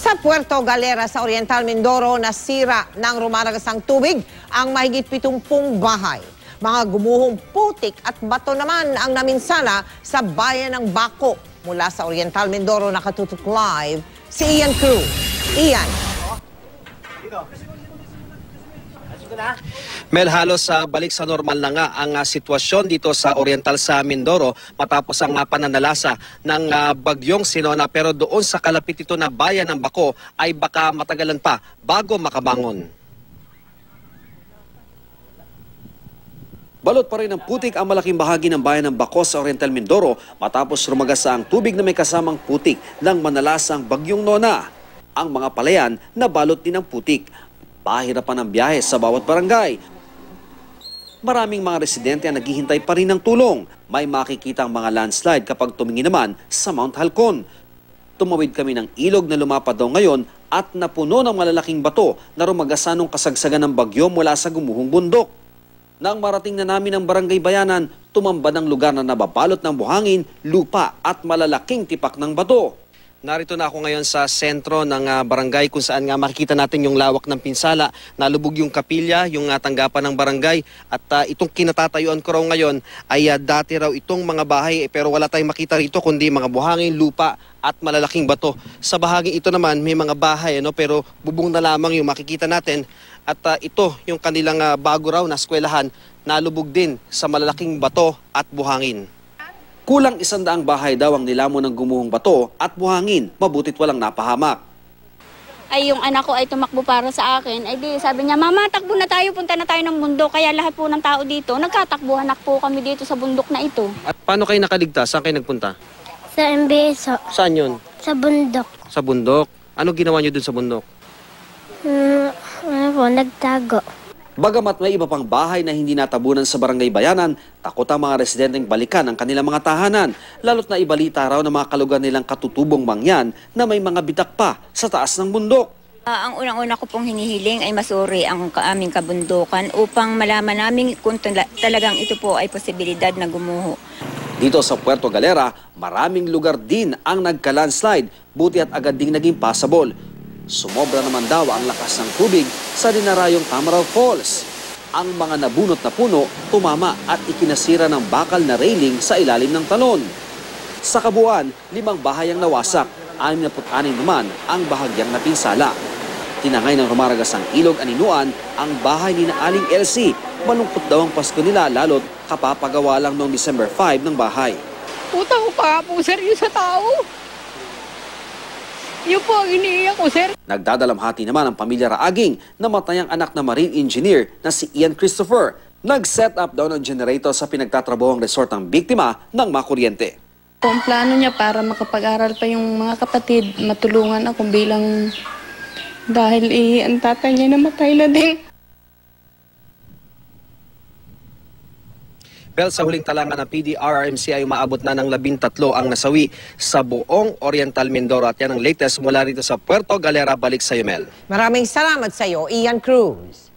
Sa Puerto Galera sa Oriental Mindoro, nasira ng rumaragasang tubig ang mahigit 70 bahay. Mga gumuhong putik at bato naman ang naminsala sa bayan ng Baco. Mula sa Oriental Mindoro, nakatutok live si Ian Cruz. Ian. Mel, halos balik sa normal na nga ang sitwasyon dito sa Oriental sa Mindoro matapos ang pananalasa ng bagyong Sinona, pero doon sa kalapit ito na bayan ng Baco ay baka matagalan pa bago makabangon. Balot pa rin ng putik ang malaking bahagi ng bayan ng Baco sa Oriental Mindoro matapos rumagasa ang tubig na may kasamang putik ng manalasang bagyong Nona. Ang mga palayan na balot din ng putik. Pahirapan ang biyahe sa bawat barangay. Maraming mga residente ang naghihintay pa rin ng tulong. May makikita ang mga landslide kapag tumingin naman sa Mount Halcon. Tumawid kami ng ilog na lumapad daw ngayon at napuno ng malalaking bato na rumagasa nung kasagsagan ng bagyo mula sa gumuhong bundok. Nang marating na namin ang Barangay Bayanan, tumambad ang lugar na nababalot ng buhangin, lupa at malalaking tipak ng bato. Narito na ako ngayon sa sentro ng barangay kung saan nga makikita natin yung lawak ng pinsala. Nalubog yung kapilya, yung tanggapan ng barangay, at itong kinatatayuan ko raw ngayon ay dati raw itong mga bahay, pero wala tayong makita rito kundi mga buhangin, lupa at malalaking bato. Sa bahaging ito naman may mga bahay, pero bubong na lamang yung makikita natin, at ito yung kanilang bago raw na eskwelahan, nalubog din sa malalaking bato at buhangin. Kulang 100 bahay daw ang nilamon ng gumuhong bato at buhangin, mabutit walang napahamak. Ay yung anak ko ay tumakbo para sa akin, ay di sabi niya, "Mama, takbo na tayo, punta na tayo ng bundok." Kaya lahat po ng tao dito, nagkatakbuhan po kami dito sa bundok na ito. At paano kayo nakaligtas? Saan kayo nagpunta? Sa MBSO. Saan yun? Sa bundok. Sa bundok? Ano ginawa nyo dun sa bundok? Nagtago. Bagamat may iba pang bahay na hindi natabunan sa Barangay Bayanan, takot ang mga residenteng balikan ang kanilang mga tahanan. Lalo't na ibalita raw ng mga kalugar nilang katutubong mangyan na may mga bitak pa sa taas ng bundok. Ang unang-una ko pong hinihiling ay masuri ang aming kabundukan upang malaman namin kung talagang ito po ay posibilidad na gumuho. Dito sa Puerto Galera, maraming lugar din ang nagka-landslide, buti at agad ding naging passable. Sumobra naman daw ang lakas ng tubig sa dinarayong Tamaraw Falls. Ang mga nabunot na puno tumama at ikinasira ng bakal na railing sa ilalim ng talon. Sa kabuuan, 5 bahay ang nawasak, 66 naman ang bahagyang napinsala. Tinangay ng rumaragasang ilog aninuan ang bahay ni Aling Elsie. Malungkot daw ang Pasko nila lalo't kapapagawa lang noong December 5 ng bahay. Utang ko pa po, sir, yun sa tao. Yun po ang iniiyak ko, sir. Nagdadalamhati naman ang pamilya Raaging na matayang anak na marine engineer na si Ian Christopher. Nag-set up daw ng generator sa pinagtatrabuhang resort ng biktima ng makuryente. Ang plano niya para makapag-aral pa yung mga kapatid, matulungan ako bilang dahil ang tatay niya namatay na din. Pero sa huling talangan ng PDRRMC ay umaabot na ng 13 ang nasawi sa buong Oriental Mindoro. At yan ang latest mula rito sa Puerto Galera. Balik sa Mel. Maraming salamat sa iyo, Ian Cruz.